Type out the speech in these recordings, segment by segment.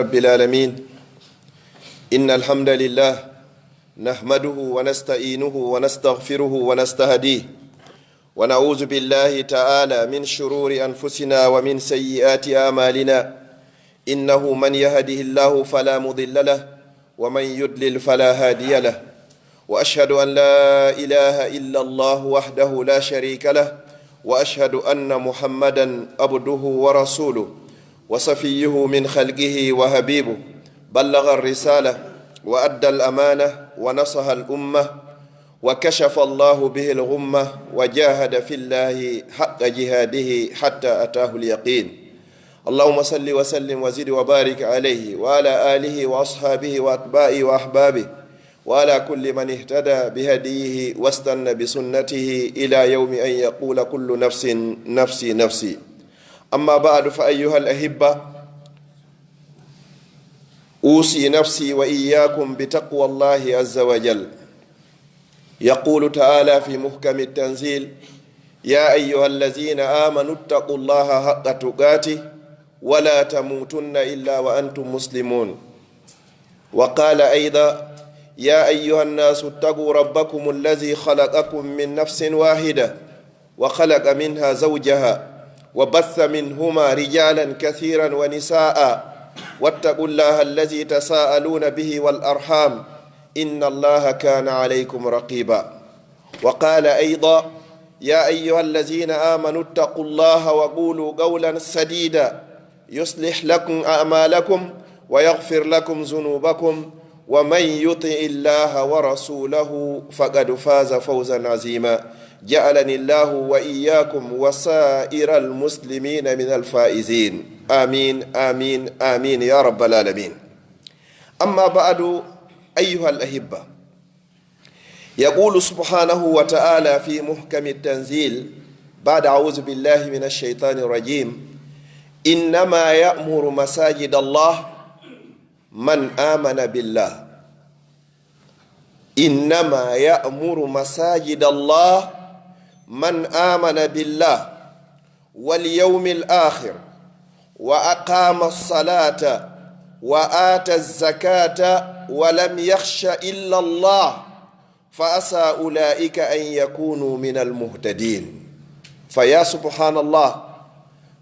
رب العالمين. إن الحمد لله نحمده ونستعينه ونستغفره ونستهديه ونعوذ بالله تعالى من شرور أنفسنا ومن سيئات أعمالنا. إنه من يهده الله فلا مضل له ومن يضلل فلا هادي له، وأشهد أن لا إله إلا الله وحده لا شريك له، وأشهد أن محمدا عبده ورسوله وصفيه من خلقه وحبيبه، بلغ الرسالة وأدى الأمانة ونصح الأمة وكشف الله به الغمة وجاهد في الله حق جهاده حتى أتاه اليقين. اللهم صل وسلم وزد وبارك عليه وعلى آله وأصحابه وأتباعه وأحبابه وعلى كل من اهتدى بهديه واستنى بسنته إلى يوم أن يقول كل نفس نفسي نفسي. أما بعد، فأيها الأحبة، أوصي نفسي وإياكم بتقوى الله عز وجل. يقول تعالى في محكم التنزيل: يا أيها الذين آمنوا اتقوا الله حق تقاته ولا تموتن إلا وأنتم مسلمون. وقال أيضا: يا أيها الناس اتقوا ربكم الذي خلقكم من نفس واحدة وخلق منها زوجها وبث منهما رجالا كثيرا ونساء واتقوا الله الذي تساءلون به والأرحام إن الله كان عليكم رقيبا. وقال أيضا: يا أيها الذين آمنوا اتقوا الله وقولوا قولا سديدا يصلح لكم أعمالكم ويغفر لكم ذنوبكم ومن يطع الله ورسوله فقد فاز فوزا عظيما. جعلني الله وإياكم وسائر المسلمين من الفائزين، آمين آمين آمين يا رب العالمين. أما بعد، أيها الأحبة، يقول سبحانه وتعالى في محكم التنزيل بعد أعوذ بالله من الشيطان الرجيم: إنما يأمر مساجد الله من آمن بالله. إنما يأمر مساجد الله من آمن بالله واليوم الآخر وأقام الصلاة وآتى الزكاة ولم يخش إلا الله فعسى أولئك أن يكونوا من المهتدين. فيا سبحان الله،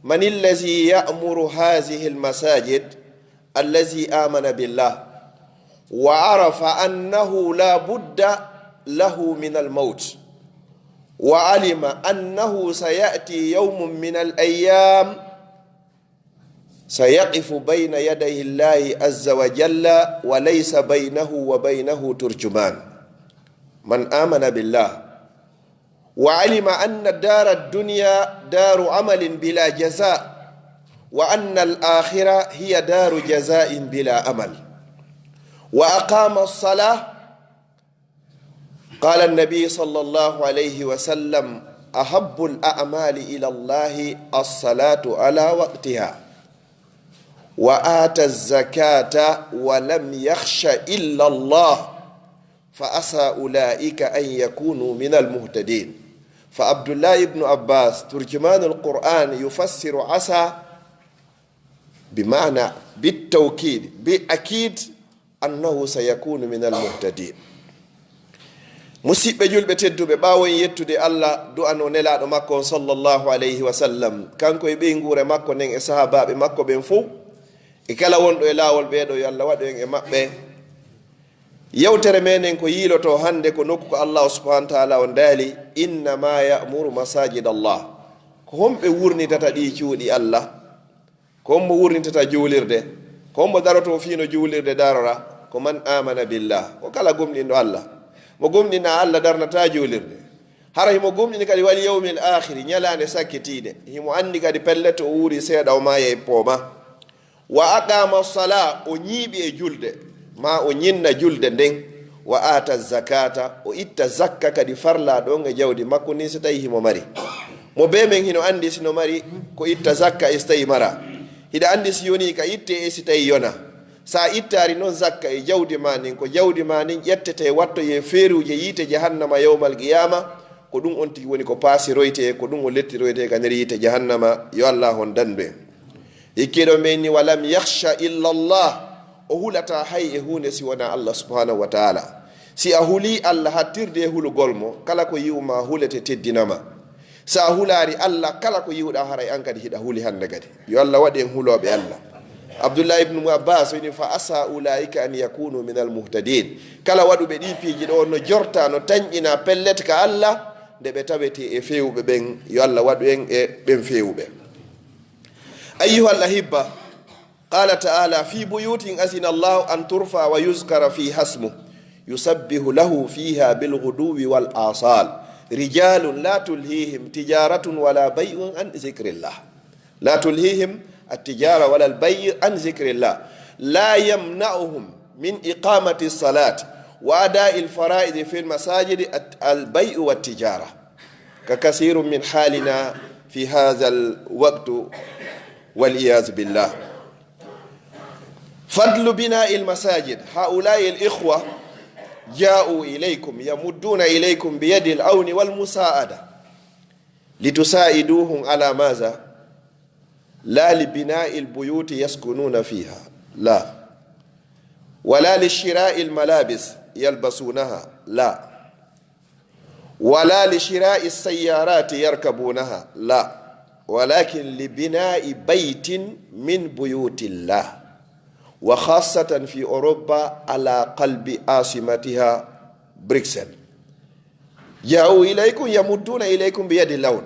من الذي يأمر هذه المساجد؟ الذي آمن بالله وعرف أنه لا بد له من الموت، وعلم أنه سيأتي يوم من الأيام سيقف بين يدي الله عز وجل وليس بينه وبينه ترجمان. من آمن بالله وعلم أن دار الدنيا دار عمل بلا جزاء، وأن الآخرة هي دار جزاء بلا أمل، وأقام الصلاة. قال النبي صلى الله عليه وسلم: أحب الأعمال إلى الله الصلاة على وقتها. وآتى الزكاة ولم يخش إلا الله فعسى أولئك أن يكونوا من المهتدين. فعبد الله بن عباس ترجمان القرآن يفسر عسى بمعنى بالتوكيد بأكيد أنه سيكون من المهتدين. musidɓe julɓe tedduɓe, ɓaawon yettude allah du'ano nelaɗo makko sallllahu alayhi wa sallam, kanko e ɓey nguure makko nden e sahabaɓe makko ɓen fof e kala wonɗo e laawol ɓeeɗo, yo allah waɗu en e maɓɓe. yewtere menen ko yiiloto hande ko nokku ko allahu subhanahu wa taala on daali: innama ya'muru masajid allah. ko homɓe wurnitata ɗi cuuɗi allah, ko hombo wurnitata juulirde, ko hombo daroto fiino juulirde darora, ko man amana billah, ko kala gomɗinɗo allah. mo gomɗina allah darnata juulirde, hara himo gomɗini kadi wal yawmil akhiri, ñalande sakkitiɗe, himo andi kadi pellete o wuuri seeɗa o maaya e pooma. wa aqama sala, o ñiiɓi e julde, ma o ñinna julde nden. wa ata zakata, o itta zakka kadi farlaɗo on e jawdi makko ni so tawi himo mari. mo be men hino andi sino mari ko itta zakka e so tawi mara, hiɗa andi si yoni ka itte e si tawi yona. sa ittari noon zakka e jawdi ma nin, ko jawdi ma nin ƴettete watto ye feeruje yiite jahannama yawmal qiyama, ko ɗum on tigi woni ko paasiroyte, ko ɗum o lettiroyte ka nder yiite jahannama. yo allah hon dandu en. ikkiɗo men ni walam yakhsha illa Allah o hulata hay e hunde si wona Allah subhanahu wa taala. si a huli Allah hattirde e hulugol mo kala ko yiwma hulete teddinama. sa hulari Allah kala ko yiwɗa haray an kadi hiɗa huli hande kadi. yo Allah waɗi en huloɓe Allah. Abdullah ibn Abbas wini fa asa ulaika an yakunu min almuhtadin. kala waɗuɓe ɗi piiji ɗo no jorta no tañƴina pellet ka Allah nde ɓe tawete e fewɓe ɓen. yo Allah waɗu en e ɓen fewɓe. أيها الأحبة قال تعالى في بيوت أذن الله أن ترفع ويذكر فيها اسمه يسبح له فيها بالغدو والآصال رجال لا تلهيهم تجارة ولا بيع عن ذكر الله. لا تلهيهم التجارة ولا البيع عن ذكر الله لا يمنعهم من إقامة الصلاة وأداء الفرائض في المساجد البيع والتجارة ككثير من حالنا في هذا الوقت والعياذ بالله. فضل بناء المساجد. هؤلاء الإخوة جاءوا إليكم يمدون إليكم بيد العون والمساعدة لتساعدوهم على ماذا؟ لا لبناء البيوت يسكنون فيها، لا، ولا لشراء الملابس يلبسونها، لا، ولا لشراء السيارات يركبونها، لا، ولكن لبناء بيت من بيوت الله، وخاصة في أوروبا على قلب عاصمتها بروكسل. جاءوا إليكم يمدون إليكم بيد اللون،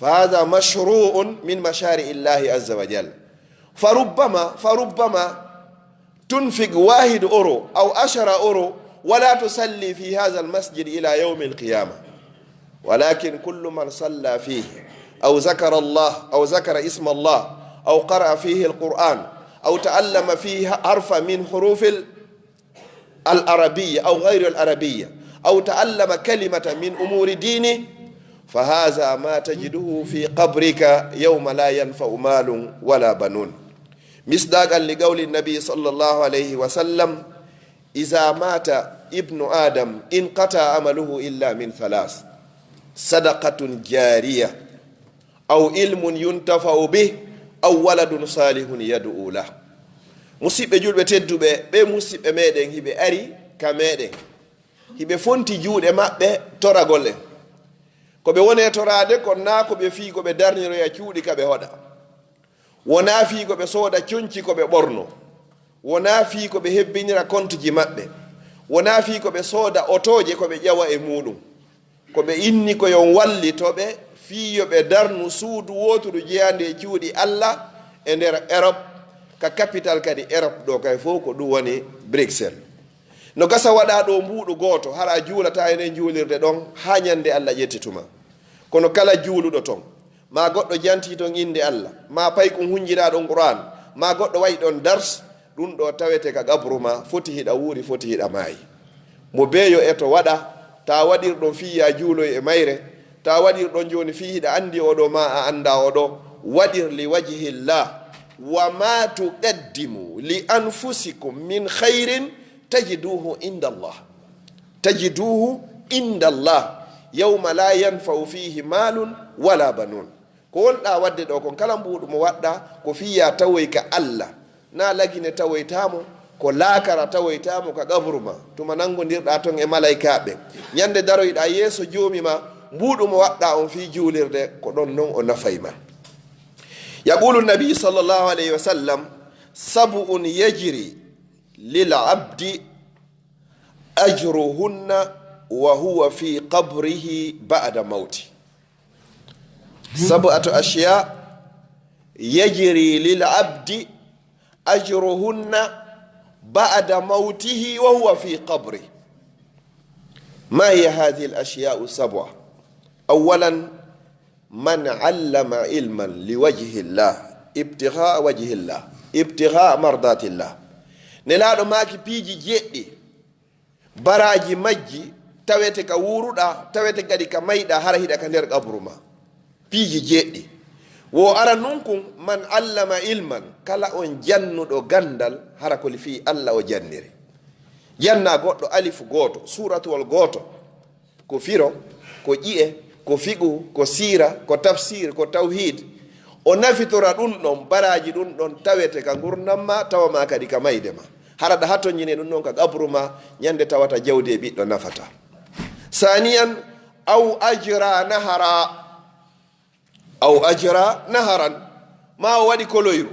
فهذا مشروع من مشاريع الله عز وجل. فربما تنفق 1 أورو أو 10 أورو ولا تصلي في هذا المسجد إلى يوم القيامة، ولكن كل من صلى فيه أو ذكر الله أو ذكر اسم الله أو قرأ فيه القرآن أو تعلم فيه حرفا من حروف العربية أو غير العربية أو تعلم كلمة من أمور دينه، فهذا ما تجده في قبرك يوم لا ينفع مال ولا بنون. مصداقا لقول النبي صلى الله عليه وسلم: إذا مات ابن آدم انقطع عمله إلا من 3: صدقة جارية أو علم ينتفع به أو ولد صالح يدعو له. musidɓe julɓe tedduɓe ɓe musidɓe meɗen hiɓe ari ka meɗen hiɓe fonti juuɗe maɓɓe toragol en ko ɓe woni e torade ko na ko ɓe fii ko ɓe darniroya cuuɗi ka ɓe hoɗa, wona fii ko ɓe sooda coñci ko ɓe ɓorno, wona fii ko ɓe hebbinira compte ji maɓɓe, wona fii ko ɓe sooda otoje ko ɓe ƴewa e muɗum, ko ɓe inni ko yon wallitoɓe fiyo ɓe darnu suudu wotudu jeyande e cuuɗi Allah e nder Europe, ka capital kadi Europe ɗo kay fof ko ɗum woni Bruxelles. no gasa waɗa ɗo mbuuɗu gooto hara juulata enen juulirde ɗon ha ñande Allah ƴettituma. kono kala juuluɗo ton, ma goɗɗo janti ton inde Allah, ma pay kum hunjira ɗon Qur'an, ma goɗɗo wayi ɗon dars, ɗum ɗo tawete ka gabru ma foti hiɗa wuuri, foti hiɗa maayi. mo beeyo e to waɗa ta waɗir ɗon fiya juuloy e mayre, ta waɗir ɗon joni fi hiɗa andi oɗo ma a anda oɗo. waɗir li wajhillah wa ma tuqaddimu li anfusikum min khairin tajiduhu inda Allah, tajiduhu inda Allah yawma la yanfau fihi malun wala banun. ko wonɗa wadde ɗo kon kala mbuɗu mo waɗɗa ko fiya tawoy ka Allah, na lagine tawoytamo, ko laakara tawoytamo ka gabruma tuma nangodirɗa ton e malaikaɓe. ñande daroyɗa yeeso joomima mbuɗu mo waɗɗa on fi juulirde ko ɗon non o nafayma. yaqulu nabi sallallahu alayhi wa sallam: sab'un yajri lil abdi ajruhunna wa huwa fi qabrihi ba'da mawti. sab'atu ashya yajri lil abdi ajruhunna ba'da mawtihi wa huwa fi qabrihi. ما هي هذه الأشياء السبعة؟ أولا: من علم علما لوجه الله ابتغاء وجه الله ابتغاء مرضات الله. nelaɗo maki piiji jeɗɗi baraji majji tawete ka wuruɗa, tawete kadi ka mayɗa hara hiɗa ka nder qabru ma, piiji jeɗɗi. wo ara nunkun man allama ilman, kala on jannuɗo gandal hara ko fi Allah o janniri. janna goɗɗo alifu gooto, suratuwol gooto, ko firo, ko ƴi'e, ko fiqu, ko sira, ko tafsir, ko tawhid, o nafitora ɗum ɗon baraji ɗum ɗon tawete ka gurdamma tawama kadi ka mayde ma haraɗa ha toññine ɗum ɗon ka gabru ma ñande tawata jawdi e ɓiɗɗo nafata. Saniyan aw ajra naharan ma o waɗi koloyru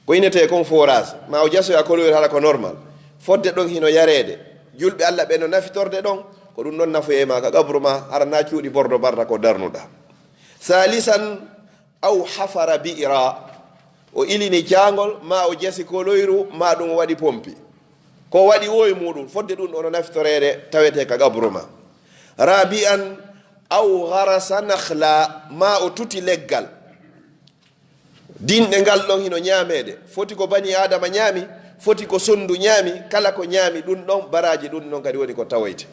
ko inete kon forage ma o jasoya koloyru hala ko normal fodde ɗon hino yarede julɓe Allah ɓe no nafitorde ɗon ko ɗum ɗon nafu e ma ka gabru ma hara na cuuɗi bordo barra ko darnuɗa. Salisan aw hafara bi'ra o ilini jangol ma o jasi koloyru ma ɗum waɗi pompi ko waɗi woyi muɗum fodde ɗum ɗo no naftorede tawete ka gabru ma. Rabi'an aw gharasa nakhla ma o tuti leggal dinɗe ngal ɗon hino ñamede foti ko bani adama ñami foti ko sondu ñami kala ko ñami ɗum ɗon baraji ɗum ɗon kadi woni ko tawoyte.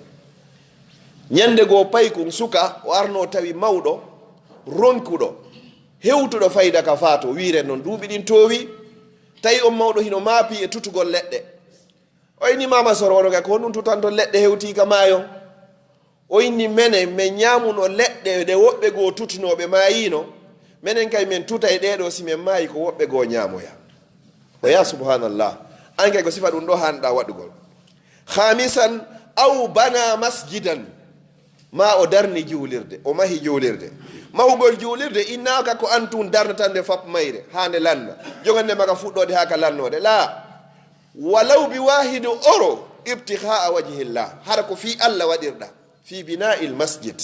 ñande goo paykun suka o arno tawi mawɗo ronkuɗo hewtuɗo fayda ka faato wiire noon duuɓi ɗin towi tawi on mawɗo hino maapi e tutugol leɗɗe o inni mama soro wono ga ko ɗum tutanto leɗɗe hewti ka maayo o inni menen min ñamuno leɗɗe ɗe woɓɓe goo tutunoɓe mayino minen kay min tuta e ɗeɗo si min maayi ko woɓɓe goo ñamoya o ya subhanallah an kay ko sifa ɗum ɗo hanɗa waɗugol. Khamisan aw bana masjidan ma o darni juulirde o mahi juulirde mahugol juulirde innaka ko antun darnatande fap mayre hande lanna jogande maga fuɗɗode ha ka lannode la walaw bi wahidu oro ibtihaa wajhillah hara ko fi Allah waɗirɗa fi bina'i lmasjid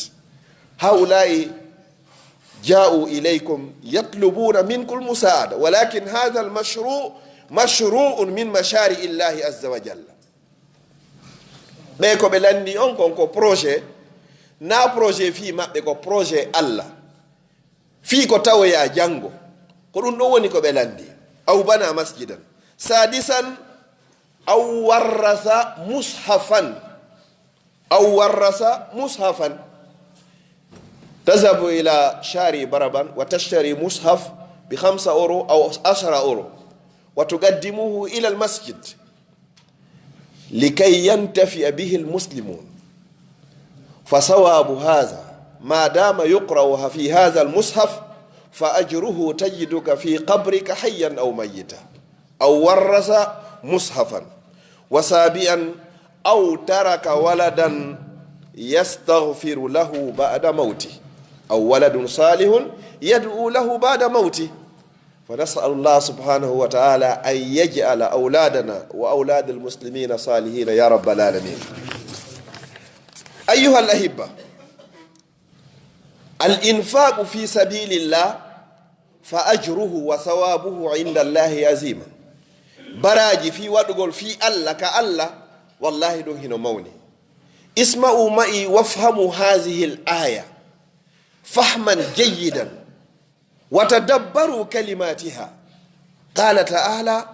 haulai ja'u ilaykum yatlubuna minkum musaada walakin hadha almashru' mashru'un min mashari illahi azza wa jalla. ɓe ko ɓe landi on kon ko projet na projet fi maɓɓe ko projet Allah fi ko tawoya jango ko ɗum ɗon woni ko ɓe landi. Aw bana masjidan. Sadisan aw warrasa mushafan tazhabu ila shari baraban wa tashtari mushaf bi 5 euro aw 10 euro wa tuqaddimuhu ila almasjid likay yantafi bihi almuslimun فصواب هذا ما دام يقرأ في هذا المصحف فأجره تجدك في قبرك حيا أو ميتا. أو ورث مصحفا. وسابعا أو ترك ولدا يستغفر له بعد موته أو ولد صالح يدعو له بعد موته. فنسأل الله سبحانه وتعالى أن يجعل أولادنا وأولاد المسلمين صالحين يا رب العالمين. أيها الأحبة، الإنفاق في سبيل الله فأجره وثوابه عند الله عظيم. براجي في ودغول في الله كالله والله دون هنا موني. اسمعوا معي وافهموا هذه الآية فهما جيدا وتدبروا كلماتها. قال تعالى: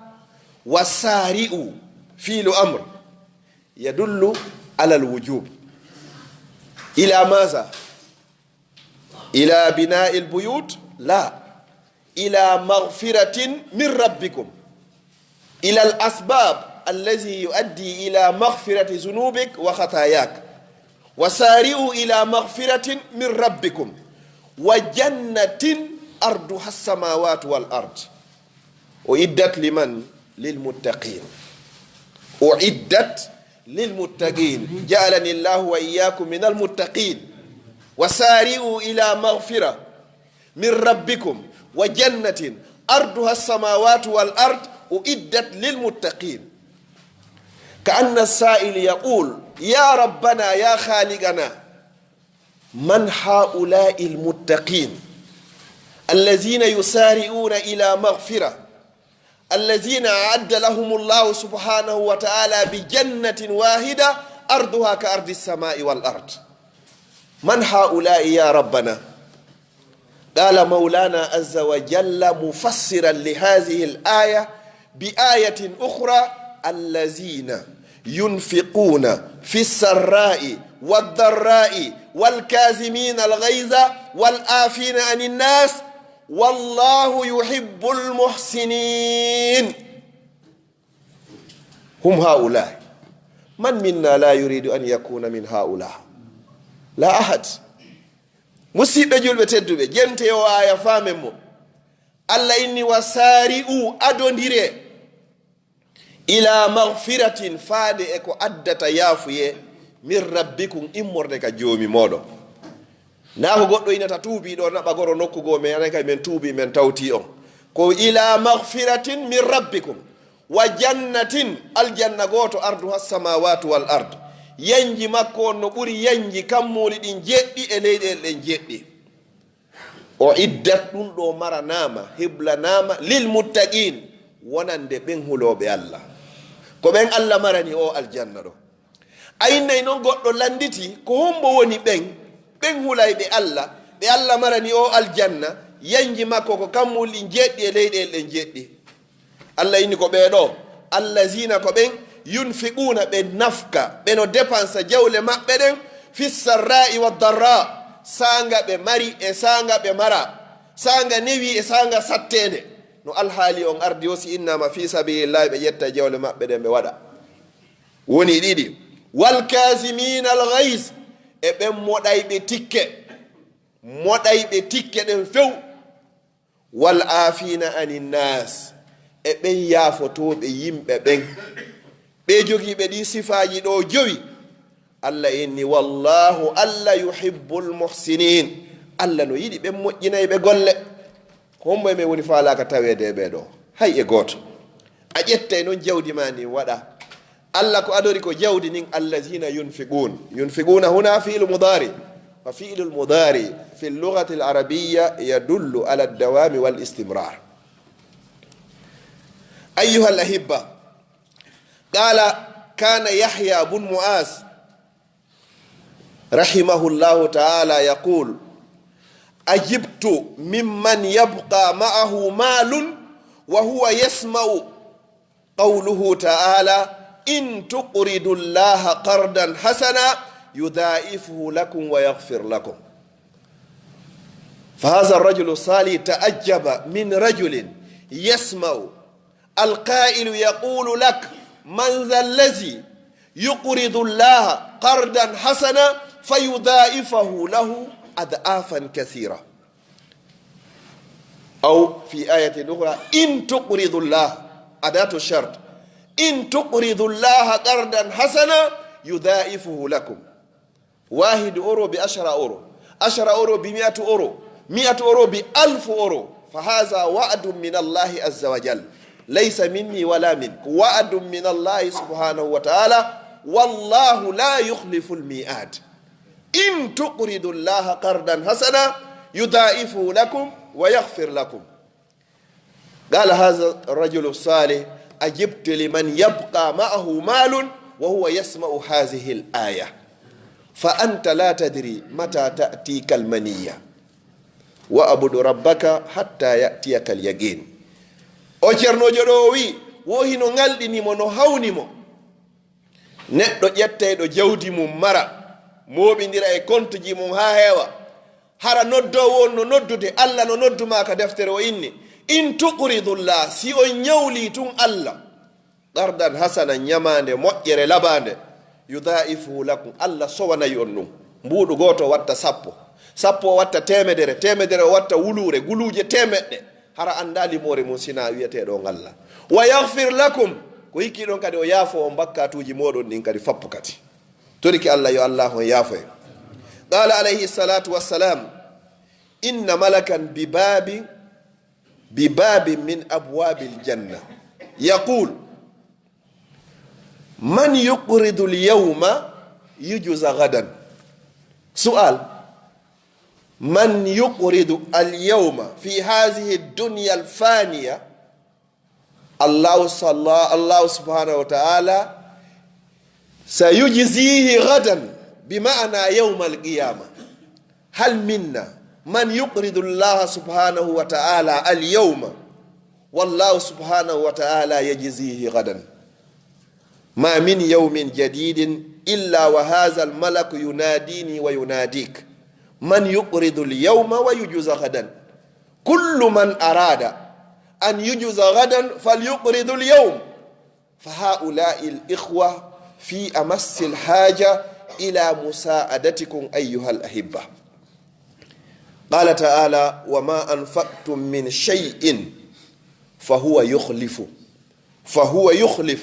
وسارئوا فيل أمر يدل على الوجوب. إلى ماذا؟ إلى بناء البيوت؟ لا، إلى مغفرة من ربكم، إلى الأسباب الذي يؤدي إلى مغفرة ذنوبك وخطاياك. وسارئوا إلى مغفرة من ربكم وجنة أرضها السماوات والأرض أعدت لمن؟ للمتقين. أعدت للمتقين، جعلني الله وإياكم من المتقين. وسارئوا إلى مغفرة من ربكم وجنة أرضها السماوات والأرض أعدت للمتقين. كأن السائل يقول: يا ربنا يا خالقنا، من هؤلاء المتقين الذين يسارعون إلى مغفرة، الذين أعد لهم الله سبحانه وتعالى بجنة واحدة أرضها كأرض السماء والأرض؟ من هؤلاء يا ربنا؟ قال مولانا عز وجل مفسرا لهذه الآية بآية أخرى: الذين ينفقون في السراء والضراء والكاظمين الغيظ والعافين عن الناس والله يحب المحسنين. هم هؤلاء. من منا لا يريد أن يكون من هؤلاء؟ لا أحد. musidɓe julɓe tedduɓe, jente o aya famen mo Allah inni wasari'u adondire ila maghfiratin faade e ko addata yaafuye min rabbikum immorde ka joomi moɗon. Na ko goɗɗo inata tuubiɗo naɓa goro nokkugo men anan kay men tuubi men tawti on ko ila maghfiratin min rabbikum wa jannatin aljanna goto arduha samawatu wal ard yanji makko on no ɓuri yanji kammuli ɗin jeɗɗi e leyɗel ɗen jeɗɗi o iddat ɗum ɗo maranama heblanama lil muttaqin wonande ɓen huloɓe Allah ko ɓen Allah marani o aljanna ɗo. Ayinnayi noon goɗɗo landiti ko hombo woni ɓen hulayɓe Allah ɓe Allah marani o aljanna yanji makko ko kammuli ɗin jeɗɗi e leyɗel ɗen jeɗɗi. Allah inni ko ɓeɗo allazina ko ɓen yunfiquna ɓe nafka ɓe no dépensa jawle maɓɓe ɗen fi sarra'i wa darra sanga ɓe mari e sanga ɓe mara sanga newi e sanga sattede no alhaali on ardi o si innama fi sabilillahi ɓe ƴetta jawle maɓɓe ɗen ɓe waɗa woni ɗiɗi wal kasimina al ghays e ɓen moɗayɓe tikke ɗen few wal afina anin nas e ɓen yaafotoɓe yimɓe ɓen ɓe jogiiɓe ɗi sifaji ɗo jowi. Allah inni wallahu Allah yuhibbul muhsinin Allah no yiɗi ɓen moƴƴinayɓe golle ko hombo e men woni faalaka tawede e ɓeɗo hay e goto a ƴettay noon jawdi ma ni waɗa Allah ko adori ko jawdi nin allazina yunfiquna huna fi'lu mudari wa fi'lu mudari fi al-lughati al-arabiyya yadullu ala ad-dawami wal istimrar. أيها الأحبة قال كان يحيى بن معاذ رحمه الله تعالى يقول أجبت ممن يبقى معه مال وهو يسمع قوله تعالى إن تقرضوا الله قرضا حسنا يضاعفه لكم ويغفر لكم. فهذا الرجل الصالح تأجب من رجل يسمع القائل يقول لك من ذا الذي يقرض الله قرضا حسنا فيضاعفه له أضعافا كثيرة. أو في آية أخرى إن تقرض الله أداة الشرط إن تقرض الله قرضا حسنا يضاعفه لكم. 1 أورو ب10 أورو 10 أورو ب100 أورو 100 أورو ب1000 أورو. فهذا وعد من الله عز وجل ليس مني ولا منك وعد من الله سبحانه وتعالى والله لا يخلف الميعاد. إن تقرضوا الله قرضا حسنا يضاعفه لكم ويغفر لكم. قال هذا الرجل الصالح أجبت لمن يبقى معه مال وهو يسمع هذه الآية فأنت لا تدري متى تأتيك المنية وأعبد ربك حتى يأتيك اليقين. o ceernojo ɗo wi wo hino ngalɗinimo no hawnimo neɗɗo ƴettayɗo jawdi mum mara moɓidira e compte ji mum ha heewa hara noddowo on no noddude Allah no nodduma ka deftere o inni in tuqridullah si on ñawli tun Allah qardan hasana ñamande moƴƴere labande yudaifu lakum Allah sowanayi on ɗum mbuɗu goto watta 10 o watta temedere o watta wulure guluje temeɗɗe hara anda limore mum sina wiyeteɗo ngalla wa yaghfir lakum ko hikki ɗon kadi o yaafo on bakkatuji moɗon ɗin kadi fappu kadi toriki Allah yo Allah on yaafo en. qala alayhi salatu wassalam inna malakan bibabi min abwabi aljanna yaqul man yuqridu alyawma yujza gadan. su'al من يقرض اليوم في هذه الدنيا الفانية الله سبحانه وتعالى سيجزيه غدا بمعنى يوم القيامة. هل منا من يقرض الله سبحانه وتعالى اليوم والله سبحانه وتعالى يجزيه غدا؟ ما من يوم جديد إلا وهذا الملك يناديني ويناديك من يقرض اليوم ويجزى غدا. كل من أراد أن يجزى غدا فليقرض اليوم. فهؤلاء الإخوة في أمس الحاجة إلى مساعدتكم أيها الأحبة. قال تعالى وما أنفقتم من شيء فهو يخلف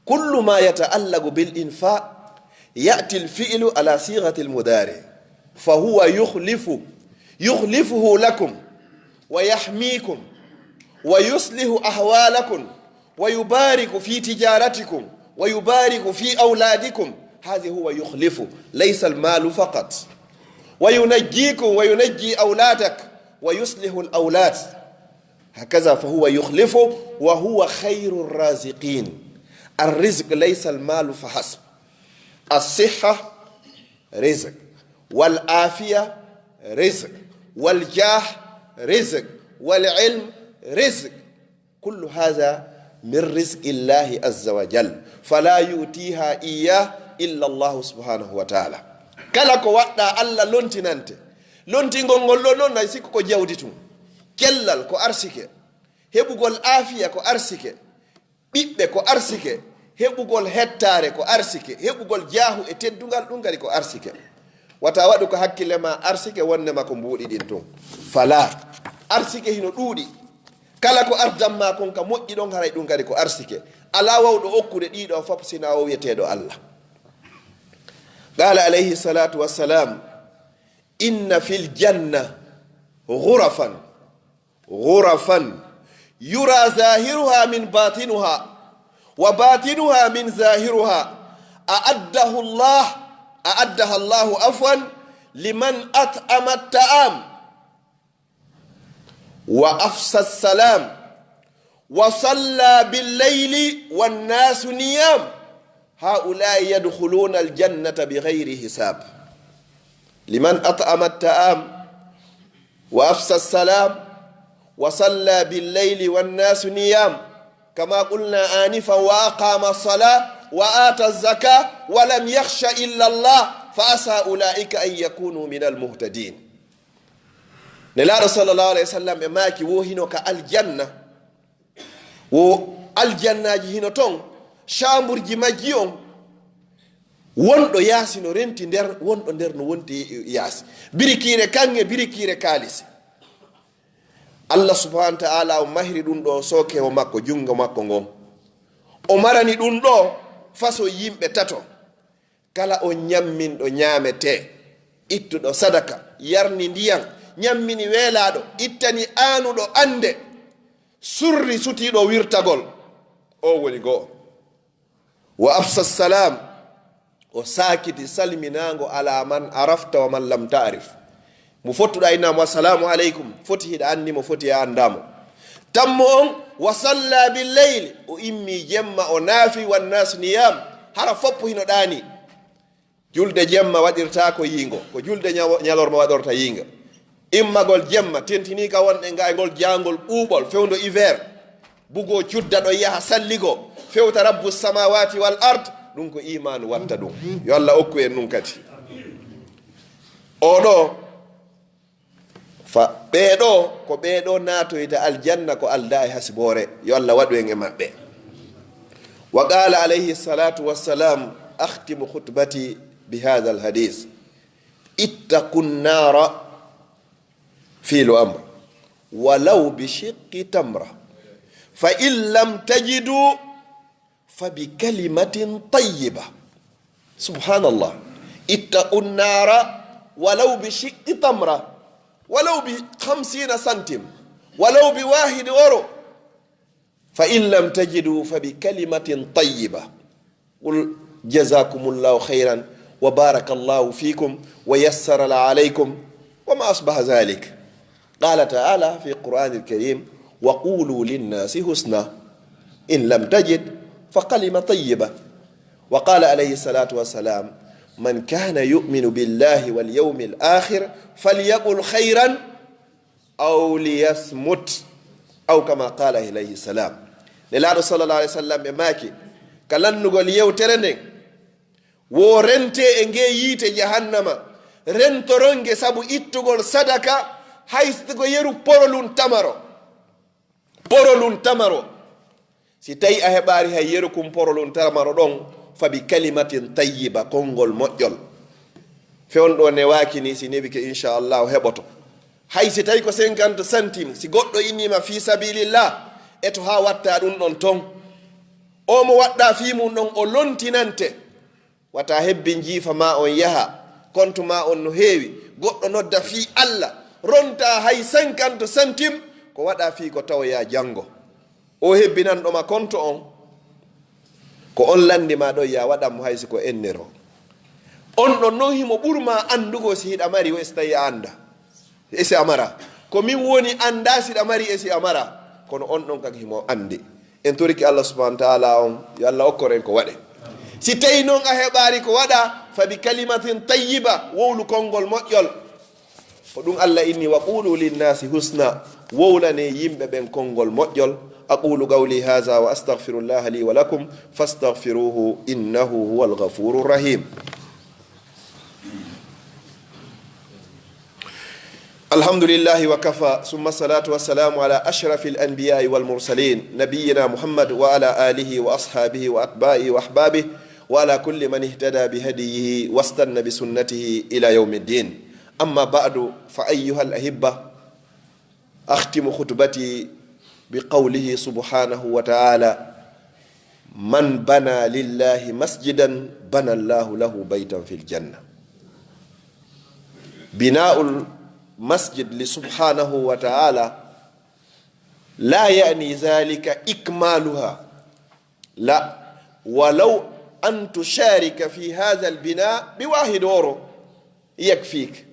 كل ما يتعلق بالإنفاق يأتي الفعل على صيغة المضارع فهو يخلفه لكم ويحميكم ويصلح أحوالكم ويبارك في تجارتكم ويبارك في أولادكم. هذا هو يخلف، ليس المال فقط. وينجيكم وينجي أولادك ويصلح الأولاد، هكذا فهو يخلف وهو خير الرازقين. الرزق ليس المال فحسب، الصحة رزق، والعافية رزق، والجاه رزق، والعلم رزق، كل هذا من رزق الله عز وجل، فلا يؤتيها إياه إلا الله سبحانه وتعالى. kala ko wadda Allah lontinante lontingol ngol ɗo noon nay sikko ko jawdi tum, kellal ko arsike, heɓugol aafiya ko arsike, ɓiɓɓe ko arsike, heɓugol hettare ko arsike, heɓugol jaahu e teddugal ɗum kadi ko arsike. wata waɗu ko hakkille ma arsike wonnema ko mbuuɗi ɗin tun, fala arsike hino ɗuuɗi, kala ko ardamma kon ka moƴƴi ɗon haray ɗum kadi ko arsike. ala wawɗo okkude ɗiɗo fof sina o wiyeteɗo Allah. قال عليه الصلاة والسلام إن في الجنة غرفا يرى ظاهرها من باطنها وباطنها من ظاهرها أعدها الله عفوا لمن أطعم الطعام وأفشى السلام وصلى بالليل والناس نيام هؤلاء يدخلون الجنة بغير حساب. لمن أطعم الطعام وأفشى السلام وصلى بالليل والناس نيام كما قلنا آنفا وأقام الصلاة وآتى الزكاة ولم يخش إلا الله فعسى أولئك أن يكونوا من المهتدين. نلا صلى الله عليه وسلم ماكي وهنو كالجنة والجنة هنو تون chamburji majji on wonɗo yaasi no renti nder, wonɗo nder no wonti yaasi, birikire kange birikire kaalisi. Allah subhanahu wa ta'ala o mahiri ɗum ɗo sookewo makko, jungo makko ngon o marani ɗum ɗo façon yimɓe tato. kala o ñamminɗo ñaamete, ittuɗo sadaka, yarni ndiyam, ñammini weelaaɗo, ittani aanuɗo ande, surri sutiiɗo wirtagol, o woni goo. wa afsa salam o sakiti salminago ala man arafta wa man lam ta'rif. mo fottuɗa innamo assalamu aleykum, foti hiɗa anndi mo, foti a anndamo. tammo on wa salla billeyli, o immi jemma o naafi wannas niyam, hara foppo hino ɗaani. julde jemma waɗirta ko yiingo, ko julde ñalorma waɗorta yiinga. immagol jemma tentini ka wonɗe ngaygol jangol ɓuuɓol fewdo hiver, bugo cudda ɗo yaha salligo fewta rabbu samawati wal ard, ɗum ko imanu watta ɗum. yo Allah okku en ɗum kadi. oɗo fa ɓeeɗo ko ɓeeɗo natoyta aljanna ko alda e hasibore, yo Allah waɗu en e maɓɓe. wa qala alayhi salatu wassalam akhtimu khutbati bi hadha al hadith ittaqu nnara fiilu amr walaw bi shiqqi tamra fa in lam tajidu fa bi kalimatin tayyiba. subhanallah, ittaqu nnara walaw bi shiqqi tamra walaw bi 50 centim walaw bi 1 euro fa in lam tajidu fa bi kalimatin tayyiba. qul jazakumullahu khayran wa barakallahu fikum wa yassara alaykum wa ma asbaha dhalik. qala ta'ala fi qur'an al-karim wa qulu lin-nasi husna in lam tajid fa kalima tayyiba. wa qala alayhi salatu wassalam man kana yu'minu billahi wal yawmil akhir falyaqul khayran aw liyasmut aw kama qala alayhi salam. nelaɗo sallallahu alayhi wasallam e maaki ka lannugol yewtere nden wo rente e nge yiite jahannama rentoronge sabu ittugol sadaka haystugo yeru porolun tamaro. si tawi a heɓaari hay yeru kum porolun tamaro ɗon fa bi kalimatin tayyiba, konngol moƴƴol. fewnɗo ne waaki ni si nebi ke inchallahu heɓoto hay si tawi ko 50 centime si goɗɗo innima fi sabilillah eto ha watta ɗum ɗon ton o mo waɗɗa fi mum ɗon o lontinante wata hebbi jiifa ma on yaha compte ma on no heewi goɗɗo nodda fi Allah ronta hay 50 centime ko waɗa fi ko tawoya janngo o hebbinanɗoma compte on ko on landima ɗo ya waɗanmo haysi ko ennero on ɗon noon himo ɓurma andugo si hiɗa mari o so tawi anda esi amara ko min woni anda siɗa mari esi amara kono on ɗon kadi himo andi en toriki Allah subhanahu wa ta'ala on yo Allah okkoren ko waɗe si tawi noon a heɓari ko waɗa fa bi kalimatin tayyiba wowlu konngol moƴƴol ko ɗum Allah inni wa qulu linnasi husna wowlane yimɓe ɓen konngol moƴƴol aqulu qawli hadha wa astaghfirullaha li wa lakum fastaghfiruhu innahu huwal ghafurur rahim. الحمد لله وكفى ثم الصلاة والسلام على أشرف الأنبياء والمرسلين نبينا محمد وعلى آله وأصحابه وأتباعه وأحبابه وعلى كل من اهتدى بهديه واستنى بسنته إلى يوم الدين. أما بعد فأيها الأحبة أختم خطبتي بقوله سبحانه وتعالى من بنى لله مسجدا بنى الله له بيتا في الجنة. بناء مسجد لسبحانه وتعالى لا يعني ذلك إكمالها، لا، ولو أن تشارك في هذا البناء بواحد أورو يكفيك.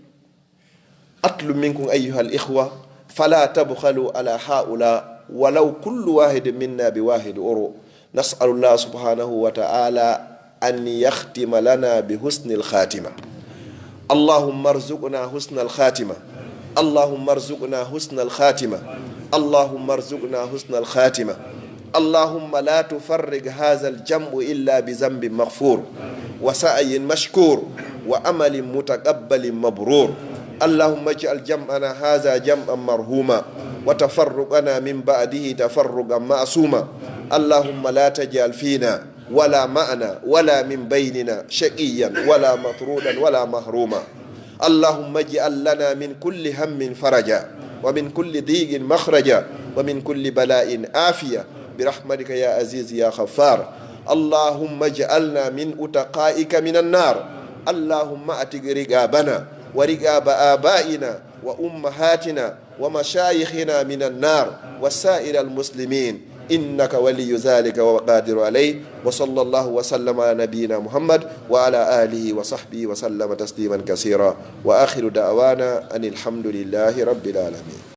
أطلب منكم أيها الإخوة فلا تبخلوا على هؤلاء ولو كل واحد منا بواحد أورو. نسأل الله سبحانه وتعالى أن يختم لنا بحسن الخاتمة. اللهم ارزقنا حسن الخاتمة، اللهم ارزقنا حسن الخاتمة، اللهم ارزقنا حسن الخاتمة. اللهم لا تفرج هذا الجمع إلا بذنب مغفور وسعي مشكور وأمل متقبل مبرور. اللهم اجعل جمعنا هذا جمعا مرحوما وتفرقنا من بعده تفرقا معصوما. اللهم لا تجعل فينا ولا معنا ولا من بيننا شقيا ولا مطرودا ولا محروما. اللهم اجعل لنا من كل هم فرجا ومن كل ضيق مخرجا ومن كل بلاء عافية برحمتك يا عزيز يا غفار. اللهم اجعلنا من أتقائك من النار. اللهم أتق رقابنا ورقاب آبائنا وأمهاتنا ومشايخنا من النار وسائر المسلمين إنك ولي ذلك وقادر عليه. وصلى الله وسلم على نبينا محمد وعلى آله وصحبه وسلم تسليما كثيرا. وآخر دعوانا أن الحمد لله رب العالمين.